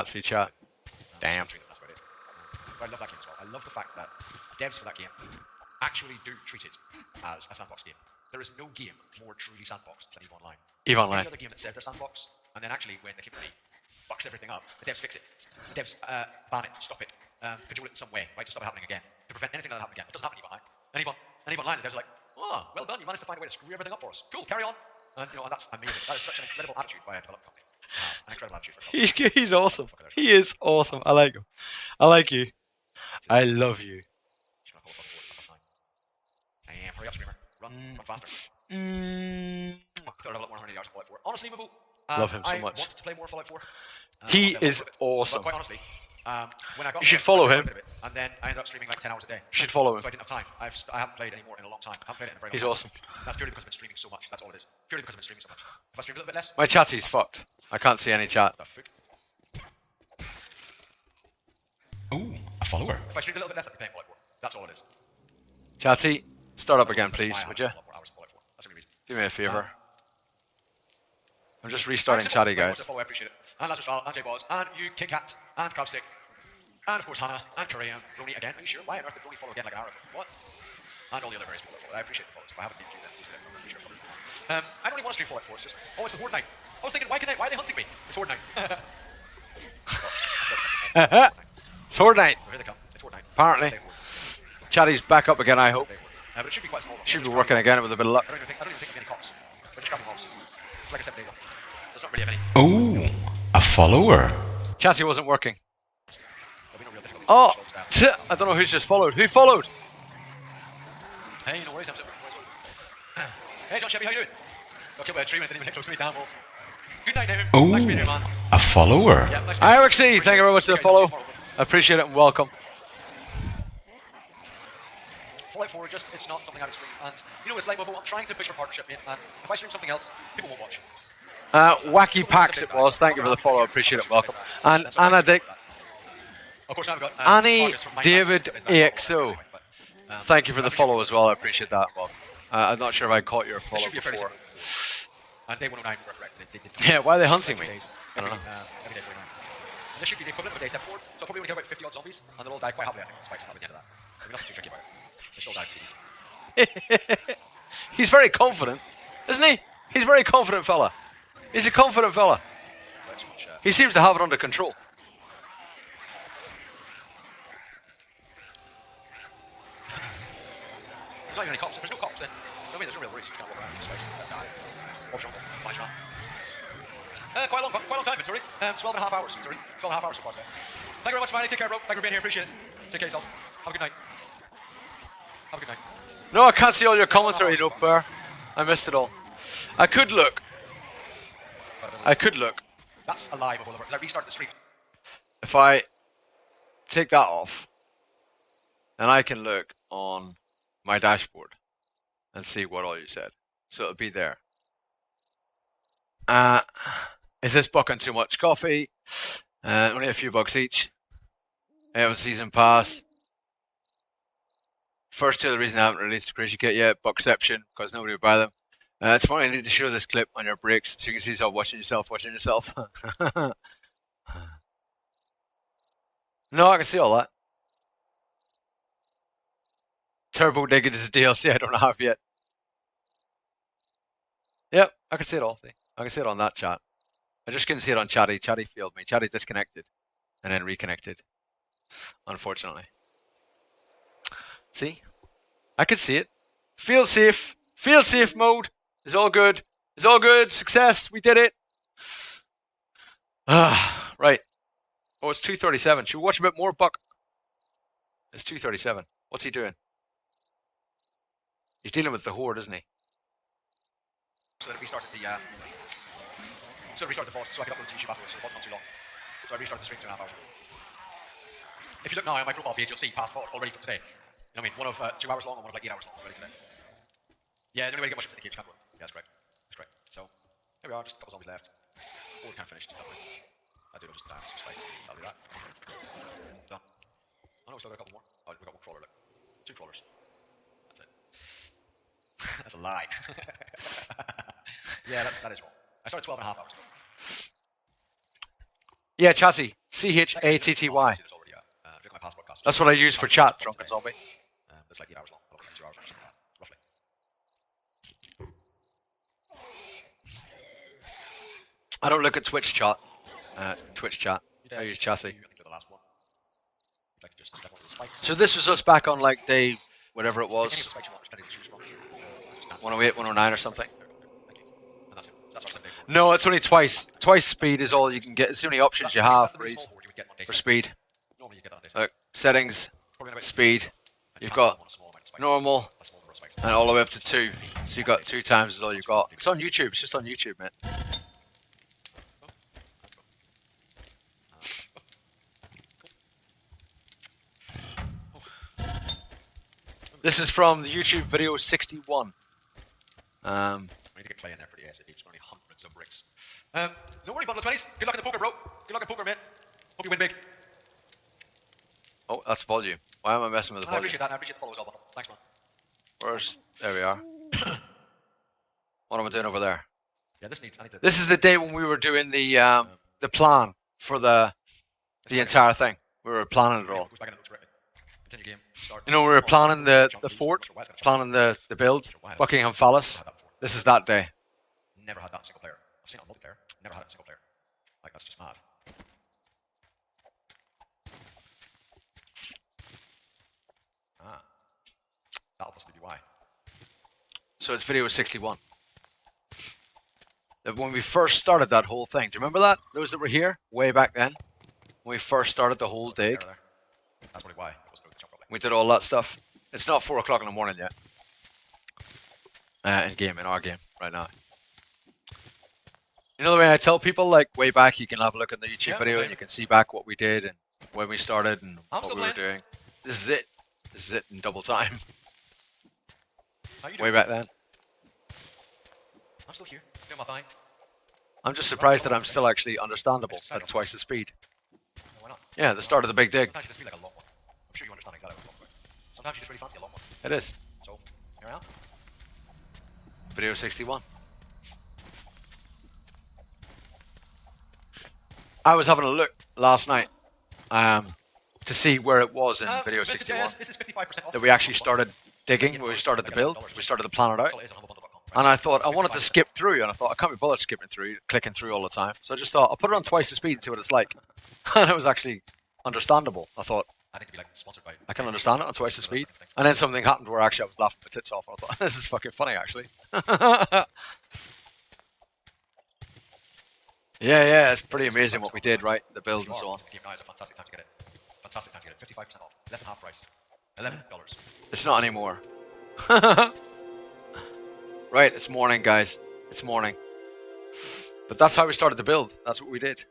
That's your chat. Damn. That's about it. But I love that game as well. I love the fact that devs for that game actually do treat it as a sandbox game. There is no game more truly sandboxed than EVE Online. EVE Online. Any other game that says they're sandbox, and then actually when the community fucks everything up, the devs fix it. The devs ban it, stop it, control it in some way, right, to stop it happening again, to prevent anything like that happening again. It doesn't happen in EVE Online. And EVE Online, the devs are like, oh, well done, you managed to find a way to screw everything up for us. Cool, carry on. And you know, and that's amazing. That is such an incredible attitude by a development company. An incredible attitude for a company. He's awesome. He is awesome. I like him. I like you. I love you. Hurry up, streamer. Run faster. Thought I'd have a lot more honey hours in Fallout 4. Honestly, Mabu, Love him so much. I wanted to play more Fallout 4. He is awesome. But quite honestly, when I got You should follow him. And then I ended up streaming like 10 hours a day. You should follow him. So I didn't have time. I haven't played anymore in a long time. I haven't played it in a very long He's time. awesome. That's purely because I've been streaming so much. That's all it is. Purely because I've been streaming so much. If I stream a little bit less... My chatty's fucked. I can't see any chat. Ooh, a follower. If I streamed a little bit less, I'd be playing Fallout 4. That's all it is. Chatty, start up again, please, would you? That's the reason. Do me a favour. I'm just restarting chatty, guys. I appreciate it. And Lazarus Val, and J Boz, and you, Kit Kat, and Crabstick, and of course Hannah, and Korea, and Brony again. Are you sure? Why on earth did Brony follow again like an arrow? What? And all the other various people that follow. I appreciate the follows. If I haven't named you, then I'm pretty sure. I don't really want to stream Fallout 4. It's just, oh, it's the Horde Night. I was thinking, why are they hunting me? It's Horde Night. It's Horde Night. So here they come. It's Horde Night. Apparently. Chatty's back up again, I hope. But it should be quite small. Should be working again with a bit of luck. I don't even think of any cops. We're just grabbing mobs. It's like I said, there's not really have any. Oh, a follower. Chatty wasn't working. There'll be no real difficulty. Oh! I don't know who's just followed. Who followed? Hey, no worries, hey, John Chevy, how you doing? Got killed by a tree when I didn't even hit close to me, damn balls. Good night, David. Oh, nice being here, man. a follower. Yeah, nice Hi, Rixie. Thank you very much for the follow. I appreciate it and welcome. Fallout 4, just, it's not something I would stream. And, you know, it's like, well, I'm trying to push for partnership, mate, and if I stream something else, people won't watch. Wacky Packs it was. Thank you for the follow. I appreciate it. Welcome. And Anna Dick. Of course, now we've got Annie David AXO. Thank you for the follow as well. I appreciate that. Well, I'm not sure if I caught your follow before. And day 109 were correct. Yeah, why are they hunting me? I don't know. Every day 49. And this should be the equivalent of a day 74, so I'll probably only kill about 50 odd zombies, and they'll all die quite happily, I think, despite at the end of that. There'll be nothing too tricky about it. They should all die pretty easy. He's very confident, isn't he? He's a very confident fella. He's a confident fella. He seems to have it under control. There's not even any cops. If there's no cops, then there's no real worries. You can't walk around in space. Optional. Fine shot. Quite a long time, Missouri. 12 and a half hours, Missouri. 12 and a half hours so far today. Thank you very much, Manny. Take care, bro. Thank you for being here. Appreciate it. Take care of yourself. Have a good night. Have a good night. No, I can't see all your comments already, no, Bear. I missed it all. I could look. That's a lie, Oliver. Because I restarted the stream. If I take that off, then I can look on my dashboard and see what all you said. So it'll be there. Is this bucking too much coffee? Only a few bucks each. I have a season pass. First two are the reason I haven't released the Crazy Kit yet. Buckception, because nobody would buy them. It's funny, I need to show this clip on your breaks so you can see yourself watching yourself. No, I can see all that. Turbo Digging is a DLC I don't have yet. Yep, I can see it all. I can see it on that chat. I just couldn't see it on Chatty. Chatty failed me. Chatty disconnected and then reconnected, unfortunately. See? I can see it. Feel safe. Feel safe mode. It's all good. It's all good. Success. We did it. Right. Oh, it's 2:37. Should we watch a bit more, Buck? It's 2:37. What's he doing? He's dealing with the horde, isn't he? So that we started the VOD, so I could upload to YouTube afterwards, so the VOD's not too long. So I restarted the stream 2.5 hours. If you look now on my profile page, you'll see past VOD already from today. You know what I mean? One of 2 hours long and one of like 8 hours long already today. Yeah, the only way to get mushrooms in the cage, can't go. Yeah, that's correct. That's correct. So, here we are, just a couple zombies left. All kind of finished. I do just dance some spikes. I'll do that. Done. I know we still got a couple more. Oh, we've got one crawler, look. 2 crawlers. That's it. That's a lie. Yeah, that is wrong. I started 12 and a half hours. Yeah, Chatty. CHATTY. There's already a drink my passport cost. That's what I use for chat, Drunken Zombie. It's like 8 hours long. 2 hours or something like that, roughly. I don't look at Twitch chat. Twitch chat. I use Chatty. I think you're the last one. You'd like to just step onto the spikes. So this was us back on like day whatever it Any of was, the spikes you want, there's plenty to choose from. Just stand 108, 109 or something. there. Thank you. And that's it. That's our 7 day board. No, it's only twice. Twice speed is all you can get. It's the only options you have for, That's the really small board you would get on day for 7. speed. Normally you get that on day 7. Look, settings, Probably about speed. and You've you got want a small amount of spikes. normal A small number of spikes. and all the way up to 2. So you've got 2 times is all you've got. It's on YouTube. It's just on YouTube, man. This is from the YouTube video 61. We need to get Clay in there for the ASAP. It's only hundreds of bricks. Don't worry, bundle of 20s. Good luck in the poker, bro. Good luck in poker, mate. Hope you win big. Oh, that's volume. Why am I messing with the I volume? appreciate that. I appreciate the follows, all bundle. Thanks, man. Where's... There we are. What am I doing over there? Yeah, I need to... This is the day when we were doing the plan for the entire thing. We were planning it all. Goes back in the notes correctly. Continue game. Start. You know, we were planning the fort, planning the build, Buckingham Palace. This is that day. Never had that in single player. I've seen it on multiplayer. Never had it in single player. Like, that's just mad. Ah. That'll possibly be why. So it's video 61. When we first started that whole thing, do you remember that? Those that were here way back then, when we first started the whole dig, There. That's probably why. It wasn't doing the jump properly. we did all that stuff. It's not 4 o'clock in the morning yet. In our game right now. You know the way I tell people, like way back, you can have a look at the YouTube video and you can see back what we did and when we started and I'm what still we were playing. doing. This is it. This is it in double time. How you Way doing? back then. I'm still here. Doing my thing. I'm just surprised that I'm still actually understandable at twice the speed. No, why not? Yeah, the start of the big dig. Sometimes you just feel like a long one. I'm sure you understand exactly what I'm talking about. Sometimes you just really fancy a long one. It is. So, here I am. Video 61. I was having a look last night to see where it was in video 61 This is 55% off. that we actually started digging, we started the build, we started to plan it out. And I thought, I wanted to skip through, and I thought, I can't be bothered skipping through, clicking through all the time. So I just thought, I'll put it on twice the speed and see what it's like. And it was actually understandable. I thought, I think to be like sponsored by. I can understand it on twice the speed. And then something happened where actually I was laughing my tits off. And I thought, this is fucking funny, actually. Yeah, it's pretty amazing what we did, right? The build and so on. Now is a fantastic time to get it. Fantastic time to get it. 55% off. Less than half price. $11. It's not anymore. Right, it's morning, guys. It's morning. But that's how we started the build. That's what we did.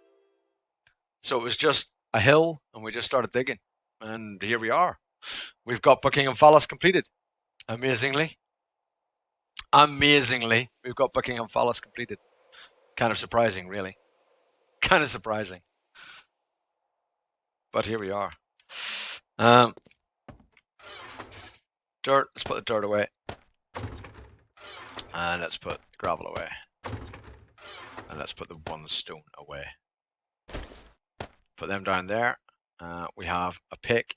So it was just a hill, and we just started digging. And here we are. We've got Buckingham Palace completed. Amazingly. Amazingly, we've got Buckingham Palace completed. Kind of surprising, really. Kind of surprising. But here we are. Dirt. Let's put the dirt away. And let's put the gravel away. And let's put the one stone away. Put them down there. We have a pick.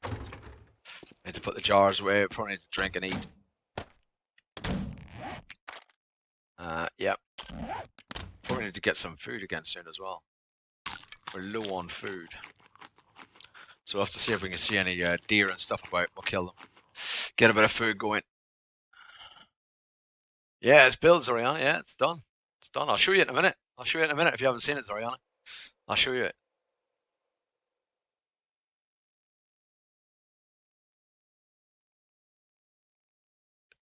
Need to put the jars away. We probably need to drink and eat. Yep. Probably need to get some food again soon as well. We're low on food. So we'll have to see if we can see any deer and stuff about. We'll kill them. Get a bit of food going. Yeah, it's built, Zoriana. Yeah, it's done. It's done. I'll show you in a minute. I'll show you in a minute if you haven't seen it, Zoriana. I'll show you it.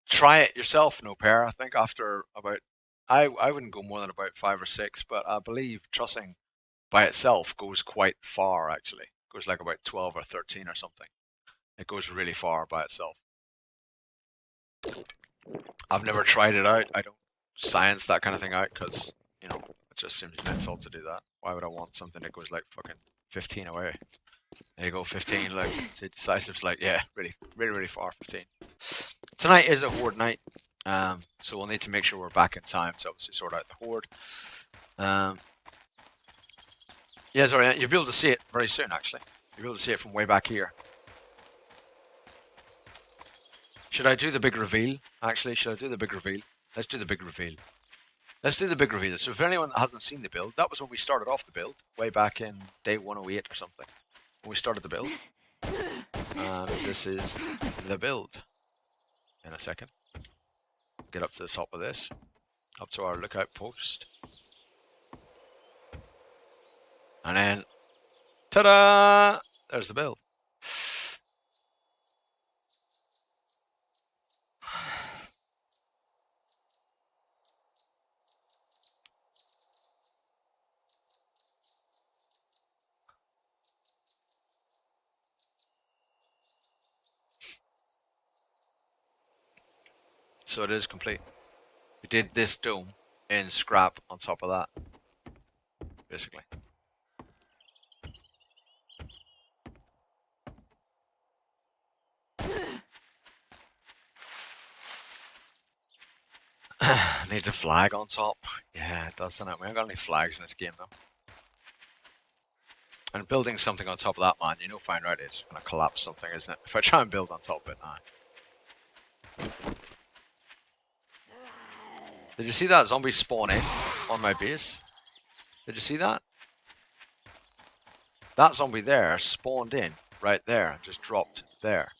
Try it yourself, no pair. I think after about, I wouldn't go more than about 5 or 6, but I believe trussing by itself goes quite far, actually. It goes like about 12 or 13 or something. It goes really far by itself. I've never tried it out. I don't science that kind of thing out because, you know, it just seems mental to do that. Why would I want something that goes like fucking 15 away? There you go, 15. Look, see, Decisive's like, yeah, really far, 15. Tonight is a horde night, so we'll need to make sure we're back in time to obviously sort out the horde. Yeah, Yeah, sorry, you'll be able to see it very soon, actually. You'll be able to see it from way back here. Should I do the big reveal? Actually, should I do the big reveal? Let's do the big reveal. Let's do the big reveal. So if anyone hasn't seen the build, that was when we started off the build, way back in day 108 or something. When we started the build. And this is the build. In a second. Get up to the top of this. Up to our lookout post. And then, ta-da! There's the build. So it is complete. We did this dome in scrap on top of that, basically. Needs a flag on top. Yeah, it does, doesn't it? We haven't got any flags in this game, though. And building something on top of that, man, you know fine right, it's going to collapse something, isn't it? If I try and build on top of it now. Did you see that zombie spawn in on my base? Did you see that? That zombie there spawned in right there and just dropped there.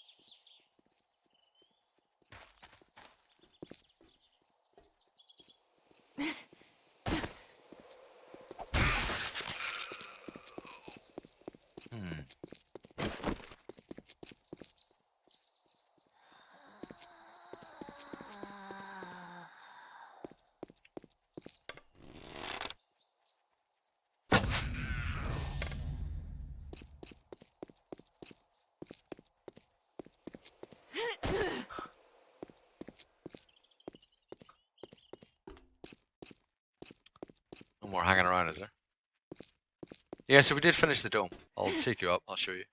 No more hanging around, is there? Yeah, so we did finish the dome. I'll take you up, I'll show you.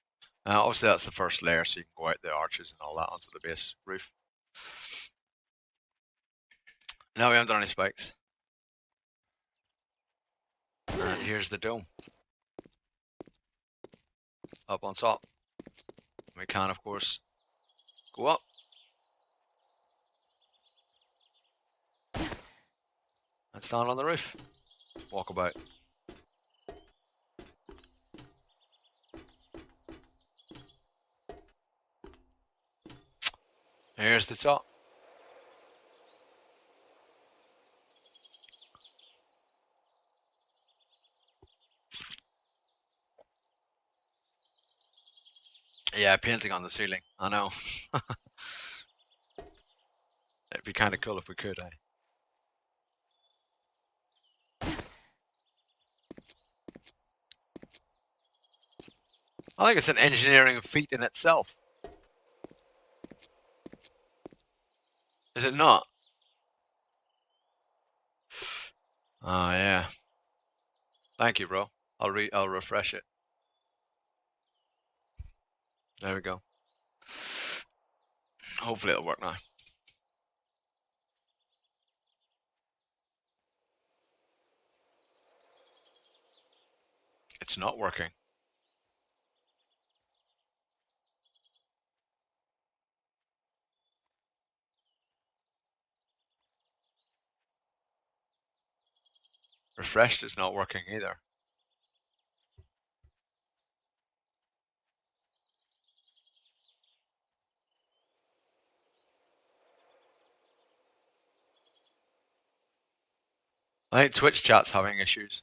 Obviously that's the first layer, so you can go out the arches and all that onto the base roof. Now we haven't done any spikes. And here's the dome. Up on top. We can, of course, go up. And stand on the roof. Walk about. Here's the top. Yeah, painting on the ceiling. I know. It'd be kind of cool if we could, eh? I think it's an engineering feat in itself. Is it not? Oh, yeah. Thank you, bro. I'll refresh it. There we go. Hopefully it'll work now. It's not working. Refreshed is not working either. I think Twitch chat's having issues.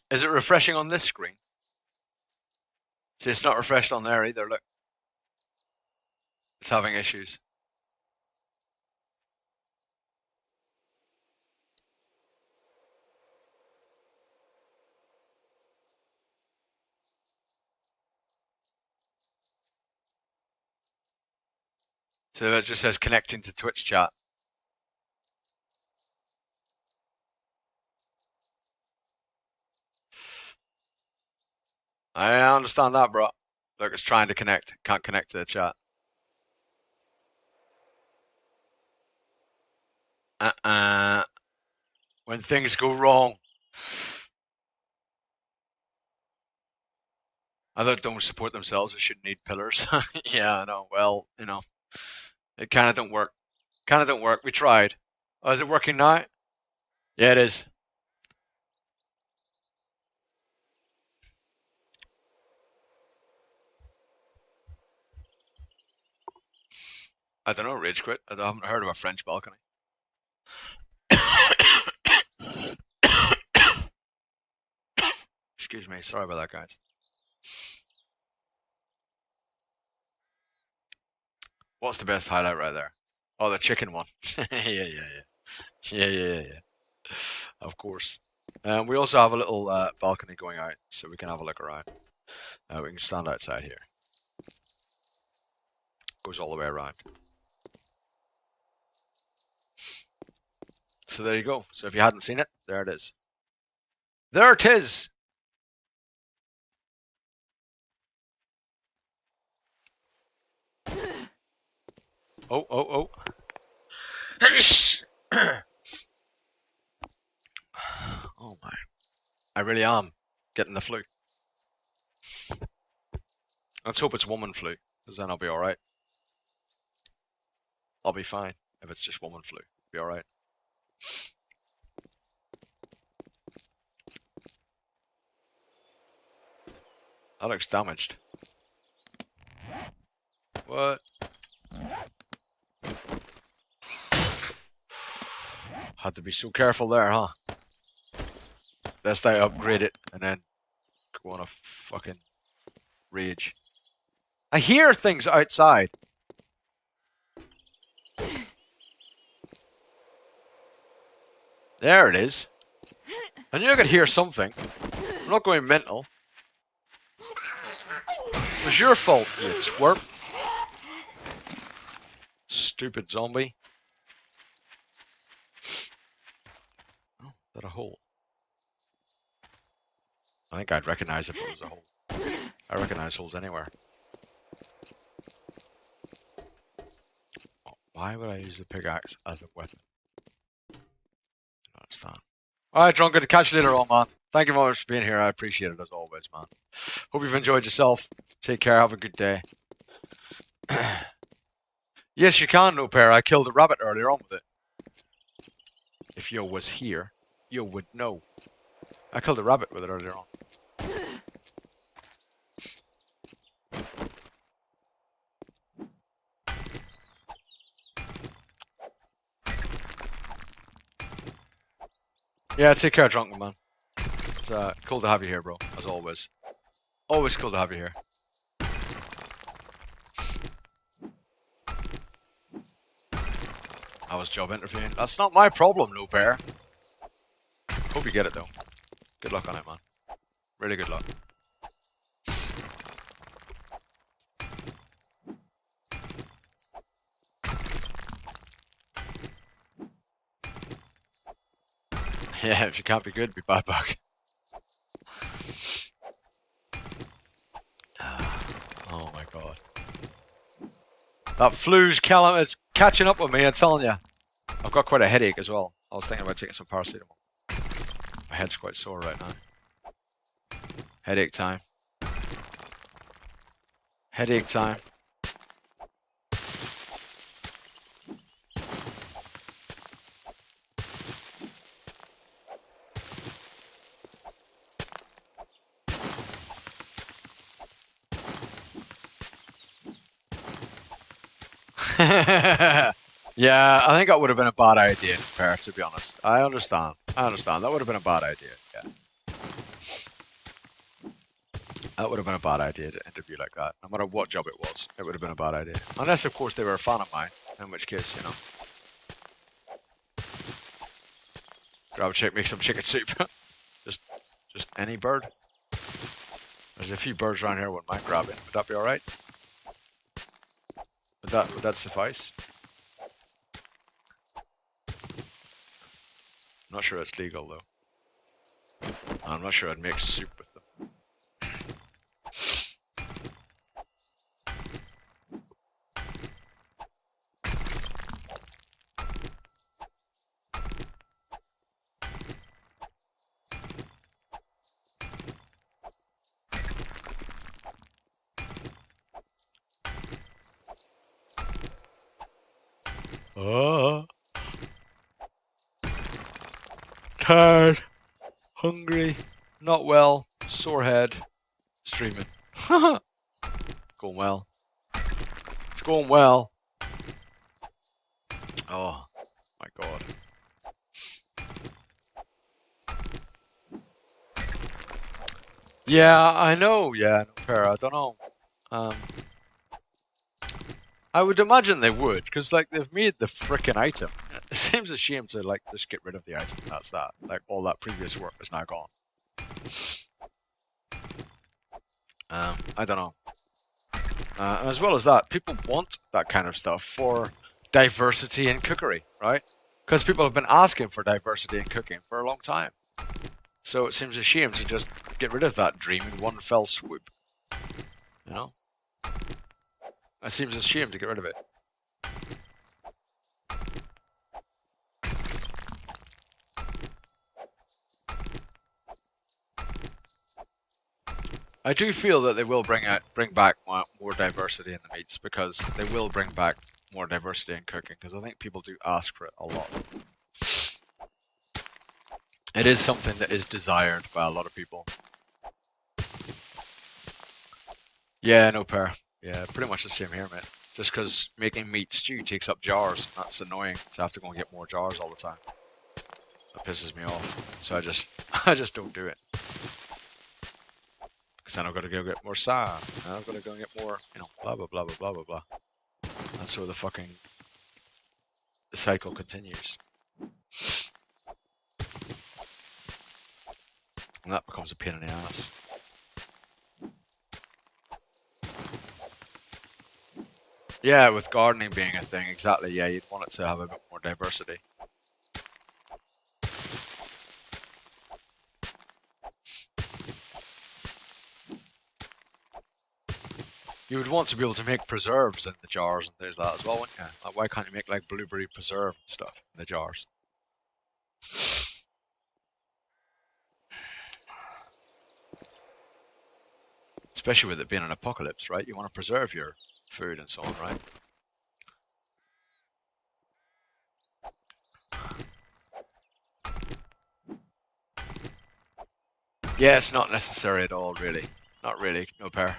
Is it refreshing on this screen? See, it's not refreshed on there either, look. It's having issues. So it just says connecting to Twitch chat. I understand that, bro. Look, it's trying to connect. Can't connect to the chat. When things go wrong. I thought don't support themselves, they shouldn't need pillars. Yeah, I know. Well, you know, it kind of don't work. Kind of don't work. We tried. Oh, is it working now? Yeah, it is. I don't know, rage quit. I haven't heard of a French balcony. Excuse me, sorry about that, guys. What's the best highlight right there? Oh, the chicken one. Yeah. Yeah. Of course. We also have a little balcony going out, so we can have a look around. We can stand outside here. Goes all the way around. So there you go. So if you hadn't seen it, there it is. There it is! Oh. Oh my. I really am getting the flu. Let's hope it's woman flu, because then I'll be alright. I'll be fine if it's just woman flu. Be alright. That looks damaged. What? Had to be so careful there, huh? Best I upgrade it and then go on a fucking rage. I hear things outside. There it is. I knew I could hear something. I'm not going mental. It was your fault, you twerp. Stupid zombie. Oh, is that a hole? I think I'd recognize if it was a hole. I recognize holes anywhere. Why would I use the pickaxe as a weapon? I don't understand. Alright, Drunken, catch you later on, man. Thank you very much for being here. I appreciate it as always, man. Hope you've enjoyed yourself. Take care. Have a good day. Yes, you can, no pair. I killed a rabbit earlier on with it. If you was here, you would know. I killed a rabbit with it earlier on. Yeah, take care, Drunken, man. It's cool to have you here, bro, as always. Always cool to have you here. I was job interviewing. That's not my problem, no pair. Hope you get it, though. Good luck on it, man. Really good luck. Yeah, if you can't be good, be bad back. Oh my god. That flu's it's catching up with me, I'm telling you. I've got quite a headache as well. I was thinking about taking some paracetamol. My head's quite sore right now. Headache time. Headache time. Yeah, I think that would have been a bad idea, Per, to be honest. I understand. That would have been a bad idea, yeah. That would have been a bad idea to interview like that. No matter what job it was, it would have been a bad idea. Unless, of course, they were a fan of mine. In which case, you know. Grab a chick, make some chicken soup. just any bird. There's a few birds around here I wouldn't mind grabbing. Would that be alright? Would that suffice? I'm not sure it's legal though. I'm not sure I'd make soup with them. Oh. Tired. Hungry. Not well. Sore head. Streaming. Going well. It's going well. Oh my god. Yeah, I know. Yeah, no fair. I don't know. Um, I would imagine they would, because like they've made the frickin' item. It seems a shame to like just get rid of the item. That's that. Like all that previous work is now gone. I don't know. And as well as that, people want that kind of stuff for diversity in cookery, right? Because people have been asking for diversity in cooking for a long time. So it seems a shame to just get rid of that dream in one fell swoop. You know? It seems a shame to get rid of it. I do feel that they will bring back more diversity in the meats, because they will bring back more diversity in cooking, because I think people do ask for it a lot. It is something that is desired by a lot of people. Yeah, no pair. Yeah, pretty much the same here, mate. Just because making meat stew takes up jars. That's annoying. So I have to go and get more jars all the time. That pisses me off. So I just don't do it. Because then I've got to go get more sand. And I've got to go and get more, blah, blah, blah, blah, blah, blah, blah. And so the cycle continues. And that becomes a pain in the ass. Yeah, with gardening being a thing, exactly. Yeah, you'd want it to have a bit more diversity. You would want to be able to make preserves in the jars and things like that as well, wouldn't you? Like, why can't you make like blueberry preserve and stuff in the jars? Especially with it being an apocalypse, right? You want to preserve your food and so on, right? Yeah, it's not necessary at all, really. Not really, no pair.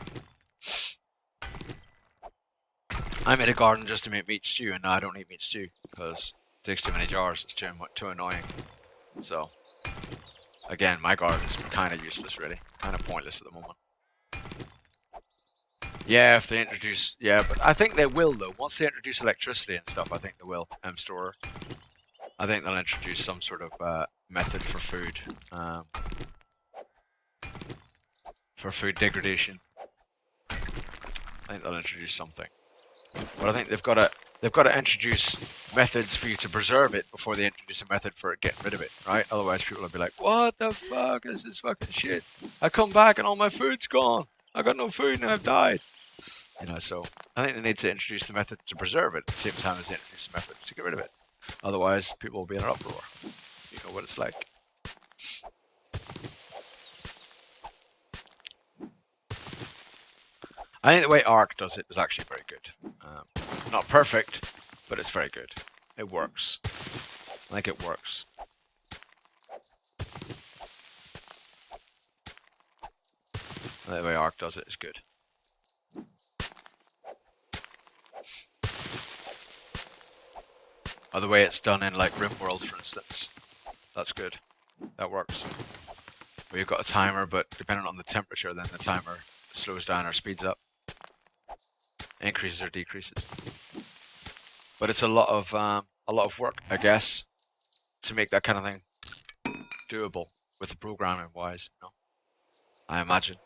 I made a garden just to make meat stew, and now I don't eat meat stew because it takes too many jars. It's too annoying. So, again, my garden's kind of useless, really. Kind of pointless at the moment. Yeah, if they introduce, but I think they will though. Once they introduce electricity and stuff, I think they will. Storer. I think they'll introduce some sort of method for food degradation. I think they'll introduce something, but I think they've got to introduce methods for you to preserve it before they introduce a method for getting rid of it, right? Otherwise, people will be like, "What the fuck? This is fucking shit. I come back and all my food's gone. I got no food and I've died." So I think they need to introduce the method to preserve it at the same time as they introduce the methods to get rid of it. Otherwise, people will be in an uproar. You know what it's like. I think the way Ark does it is actually very good. Not perfect, but it's very good. It works. I think it works. I think the way Ark does it is good. Or the way it's done in like RimWorld, for instance. That's good. That works. Where you've got a timer, but depending on the temperature, then the timer slows down or speeds up. Increases or decreases. But it's a lot of work, I guess, to make that kind of thing doable with the programming wise, I imagine.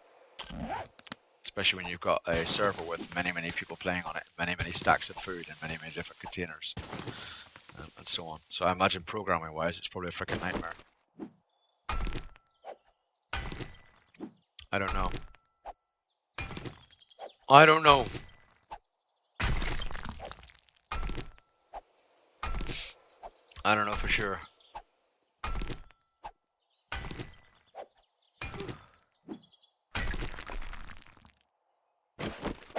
Especially when you've got a server with many people playing on it, many stacks of food and many different containers. And so on. So I imagine programming wise, it's probably a freaking nightmare. I don't know. I don't know. I don't know for sure.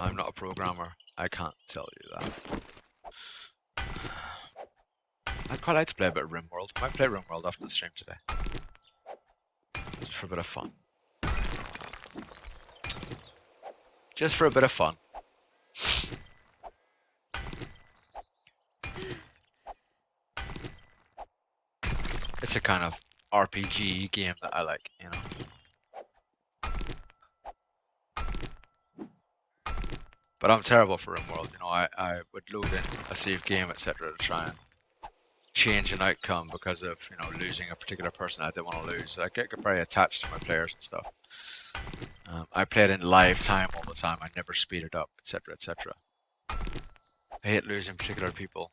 I'm not a programmer. I can't tell you that. I'd quite like to play a bit of RimWorld. Might play RimWorld after the stream today. Just for a bit of fun. Just for a bit of fun. It's a kind of RPG game that I like, you know. But I'm terrible for RimWorld, you know. I would load in a save game, etc. to try and change an outcome because of, you know, losing a particular person I didn't want to lose. I get very attached to my players and stuff. I play it in live time all the time. I never speed it up, etc., etc. I hate losing particular people,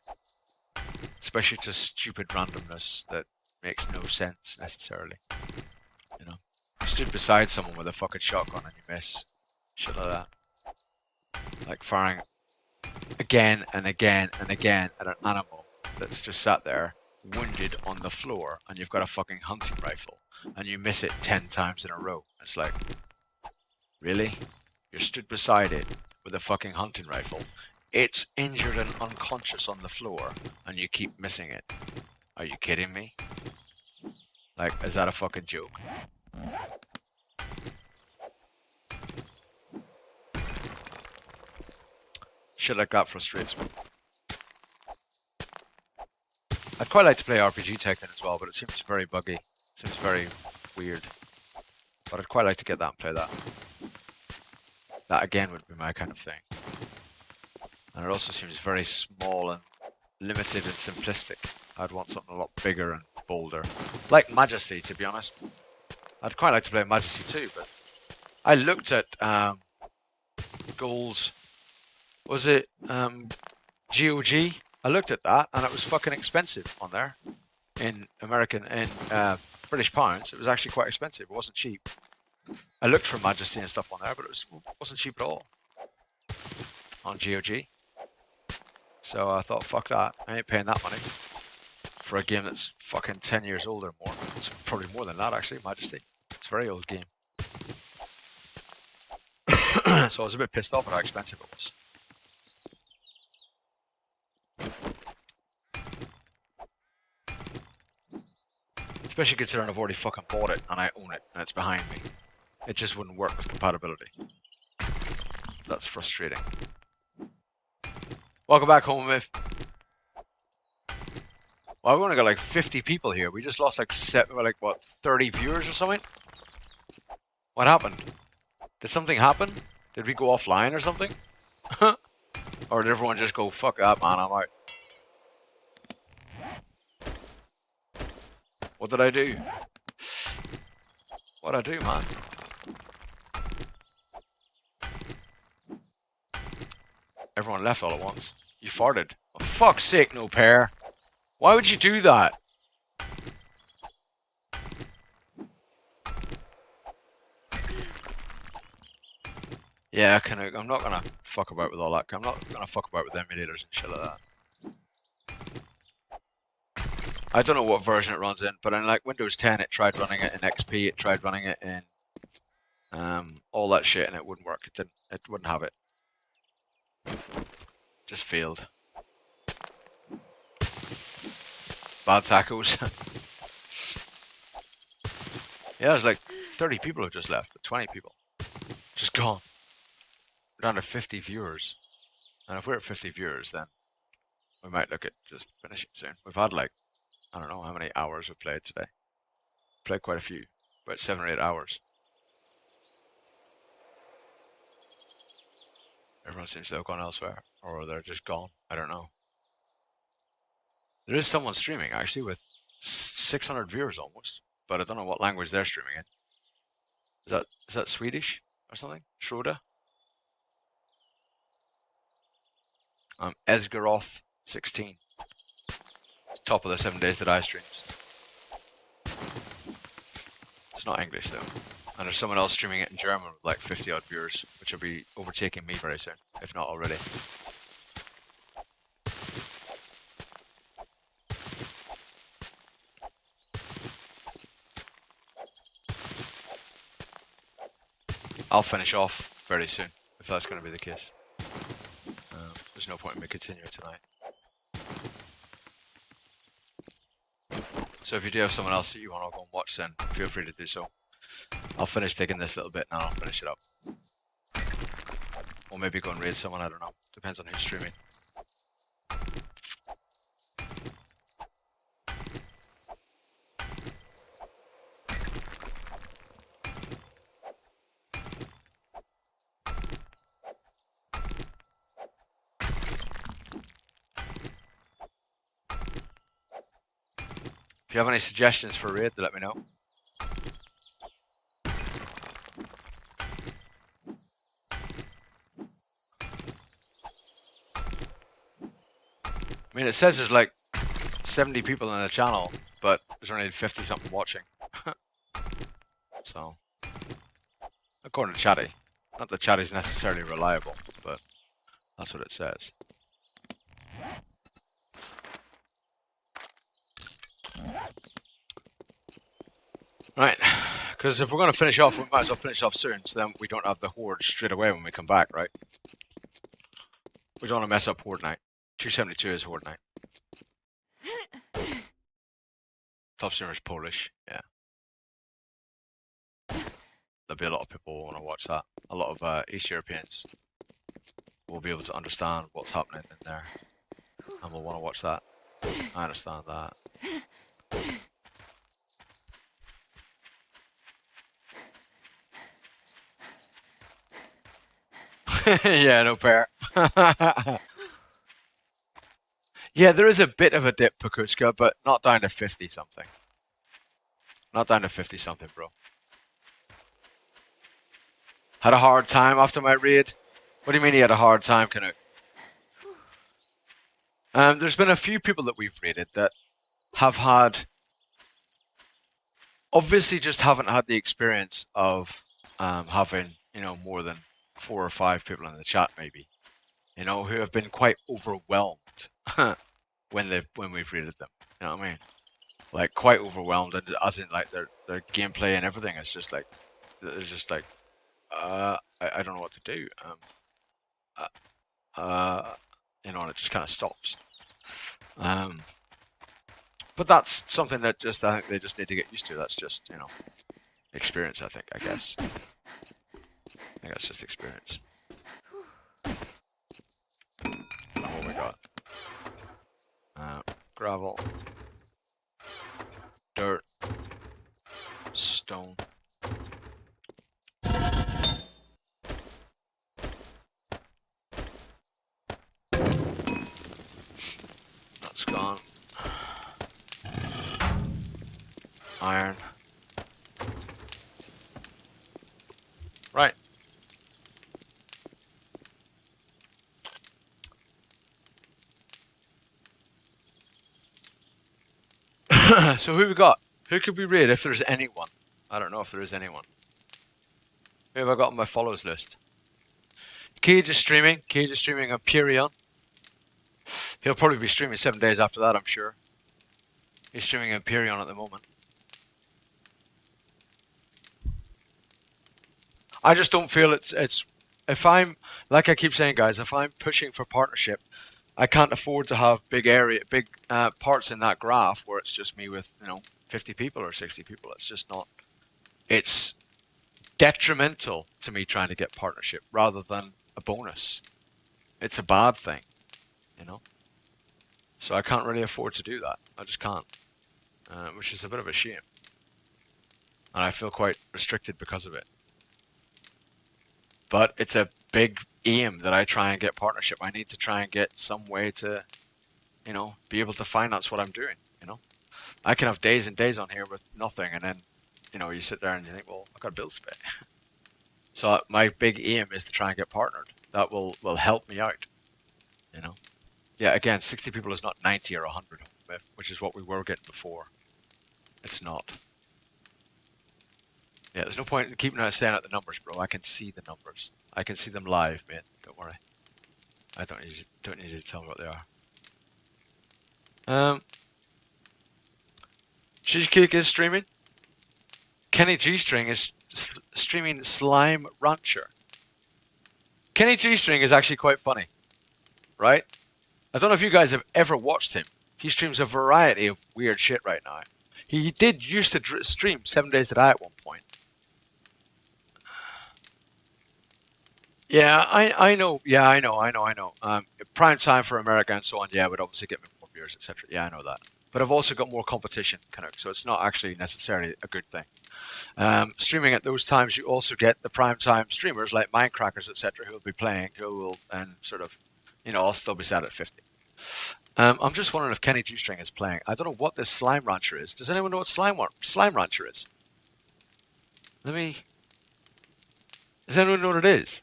especially to stupid randomness that makes no sense necessarily. You know, you stood beside someone with a fucking shotgun and you miss, shit like that. Like firing again and again and again at an animal that's just sat there, wounded on the floor, and you've got a fucking hunting rifle, and you miss it 10 times in a row. It's like, really? You're stood beside it with a fucking hunting rifle. It's injured and unconscious on the floor, and you keep missing it. Are you kidding me? Like, is that a fucking joke? Shit like that frustrates me. I'd quite like to play RPG Tekken as well, but it seems very buggy. It seems very weird. But I'd quite like to get that and play that. That again would be my kind of thing. And it also seems very small and limited and simplistic. I'd want something a lot bigger and bolder. Like Majesty, to be honest. I'd quite like to play Majesty too, but I looked at Gold, was it GOG? I looked at that and it was fucking expensive on there. In British pounds, it was actually quite expensive. It wasn't cheap. I looked for Majesty and stuff on there, but it wasn't cheap at all on GOG. So I thought, fuck that. I ain't paying that money for a game that's fucking 10 years old or more. It's probably more than that, actually, Majesty. It's a very old game. So I was a bit pissed off at how expensive it was. Especially considering I've already fucking bought it and I own it and it's behind me. It just wouldn't work with compatibility. That's frustrating. Welcome back home, Miff. Well, I've only got like 50 people here. We just lost like 30 viewers or something? What happened? Did something happen? Did we go offline or something? Or did everyone just go, fuck that, man, I'm out? What did I do? What'd I do, man? Everyone left all at once. You farted. For fuck's sake, no pair. Why would you do that? Yeah, I'm not gonna fuck about with all that. I'm not gonna fuck about with emulators and shit like that. I don't know what version it runs in, but in like Windows 10, it tried running it in XP. It tried running it in all that shit, and it wouldn't work. It wouldn't have it. Just failed. Bad tacos. Yeah, there's like 30 people who just left, 20 people. Just gone. We're down to 50 viewers. And if we're at 50 viewers, then we might look at just finishing soon. We've had like, I don't know how many hours we've played today. Played quite a few. About 7 or 8 hours. Everyone seems to have gone elsewhere. Or they're just gone. I don't know. There is someone streaming, actually, with 600 viewers almost. But I don't know what language they're streaming in. Is that Swedish or something? Schroeder? Esgaroth16. Top of the 7 days that I streams. It's not English though. And there's someone else streaming it in German with like 50 odd viewers, which will be overtaking me very soon, if not already. I'll finish off very soon, if that's going to be the case. There's no point in me continuing tonight. So if you do have someone else that you want to go and watch, then feel free to do so. I'll finish taking this little bit and I'll finish it up. Or maybe go and raid someone, I don't know. Depends on who's streaming. If you have any suggestions for raid, let me know. I mean, it says there's like 70 people in the channel, but there's only 50 something watching. So, according to Chatty. Not that Chatty's necessarily reliable, but that's what it says. Right, because if we're going to finish off, we might as well finish off soon, so then we don't have the horde straight away when we come back, right? We don't want to mess up horde night. 272 is horde night. Top streamer is Polish, yeah. There'll be a lot of people who want to watch that. A lot of East Europeans will be able to understand what's happening in there, and will want to watch that. I understand that. Yeah, no pair. Yeah, there is a bit of a dip, Pakuchka, but not down to 50 something. Not down to 50 something, bro. Had a hard time after my raid? What do you mean he had a hard time, Canuck? There's been a few people that we've raided that have had... Obviously just haven't had the experience of having, you know, more than 4 or 5 people in the chat, maybe. You know, who have been quite overwhelmed when we've raided them. You know what I mean? Like, quite overwhelmed, and as in, like, their gameplay and everything is just like... It's just like... I don't know what to do. You know, and it just kind of stops. But that's something that just, I think they just need to get used to. That's just, you know, experience, I think, I guess. I think that's just experience. What we got? Gravel. Dirt. Stone. That's gone. Iron. Right. So who we got? Who could we raid if there's anyone? I don't know if there is anyone. Who have I got on my follows list? Cage is streaming. Cage is streaming on Purion. He'll probably be streaming 7 days after that, I'm sure. He's streaming on Purion at the moment. I just don't feel it's if I'm, like I keep saying, guys, if I'm pushing for partnership, I can't afford to have big parts in that graph where it's just me with, you know, 50 people or 60 people. It's just not. It's detrimental to me trying to get partnership rather than a bonus. It's a bad thing, you know. So I can't really afford to do that. I just can't, which is a bit of a shame. And I feel quite restricted because of it. But it's a big aim that I try and get partnership. I need to try and get some way to, you know, be able to finance what I'm doing, you know. I can have days and days on here with nothing, and then, you know, you sit there and you think, well, I've got bills to pay. So my big aim is to try and get partnered. That will help me out, you know. Yeah, again, 60 people is not 90 or 100, which is what we were getting before. It's not. Yeah, there's no point in keeping saying out the numbers, bro. I can see the numbers. I can see them live, mate. Don't worry. I don't need you to tell me what they are. Cheesecake is streaming. Kenny G-String is streaming Slime Rancher. Kenny G-String is actually quite funny, right? I don't know if you guys have ever watched him. He streams a variety of weird shit right now. He did used to stream 7 days a day at one point. Yeah, I know. Yeah, I know. Prime time for America and so on. Yeah, would obviously get me more viewers, etc. Yeah, I know that. But I've also got more competition, kind of, so it's not actually necessarily a good thing. Streaming at those times, you also get the prime time streamers like Minecrackers, etc., who will be playing, who will, and sort of, I'll still be set at 50. I'm just wondering if Kenny G-String is playing. I don't know what this Slime Rancher is. Does anyone know what Slime Rancher is? Does anyone know what it is?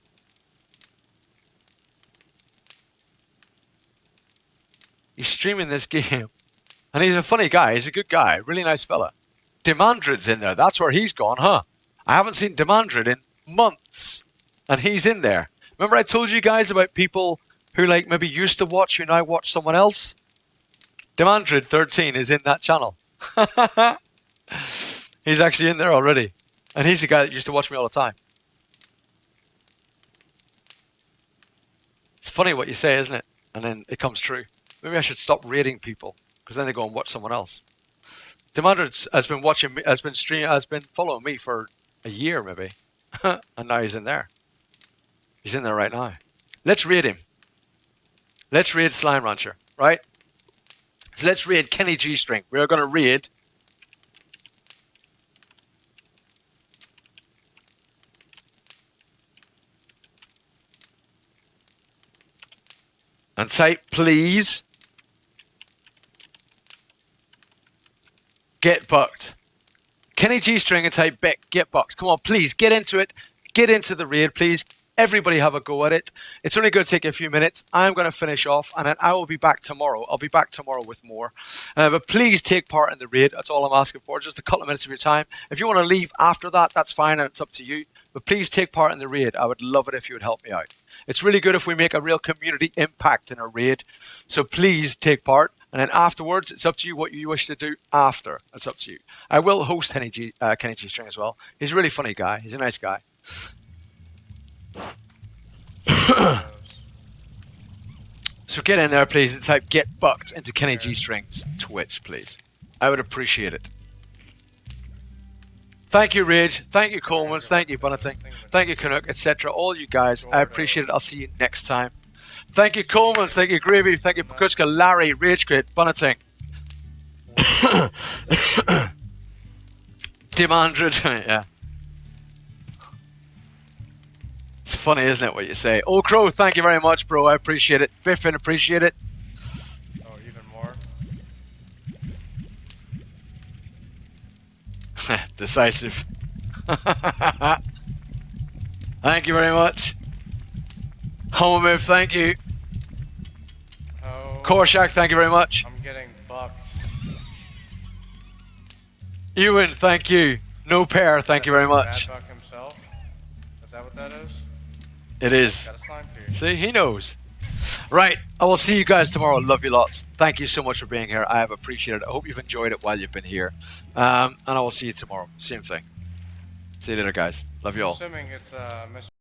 He's streaming this game. And he's a funny guy. He's a good guy. Really nice fella. Demandred's in there. That's where he's gone, huh? I haven't seen Demandred in months. And he's in there. Remember I told you guys about people who like maybe used to watch who now watch someone else? Demandred 13 is in that channel. He's actually in there already. And he's the guy that used to watch me all the time. It's funny what you say, isn't it? And then it comes true. Maybe I should stop rating people, because then they go and watch someone else. Demandred has been watching me, has been following me for a year maybe, and now he's in there. He's in there right now. Let's raid him. Let's raid Slime Rancher, right? So let's raid Kenny G-String. We are going to raid. And type, please. Get bucked. Kenny G-String and type get bucked. Come on, please, get into it. Get into the raid, please. Everybody have a go at it. It's only going to take a few minutes. I'm going to finish off, and then I will be back tomorrow. I'll be back tomorrow with more. But please take part in the raid. That's all I'm asking for. Just a couple of minutes of your time. If you want to leave after that, that's fine, and it's up to you. But please take part in the raid. I would love it if you would help me out. It's really good if we make a real community impact in a raid. So please take part. And then afterwards, it's up to you what you wish to do after. It's up to you. I will host Kenny G-String as well. He's a really funny guy. He's a nice guy. So get in there, please, and type get bucked into Kenny G-String's Twitch, please. I would appreciate it. Thank you, Rage. Thank you, Coleman's. Thank you, Bunneting. Thank you, Canuck, etc. All you guys. I appreciate it. I'll see you next time. Thank you, Coleman's. Thank you, Gravy. Thank you, Pakuska, Larry, Ragecrate, Bunneting. Demandred. Yeah. It's funny, isn't it, what you say? Old Crow, thank you very much, bro. I appreciate it. Biffin, appreciate it. Oh, even more? Decisive. Thank you very much. Homomove, thank you. Oh, Korshak, thank you very much. I'm getting bucked. Ewan, thank you. No pair, thank you very much. Bad buck himself? Is that what that is? It is. Got a slime piercing. See, he knows. Right, I will see you guys tomorrow. Love you lots. Thank you so much for being here. I have appreciated it. I hope you've enjoyed it while you've been here. And I will see you tomorrow. Same thing. See you later, guys. Love you all. Assuming it's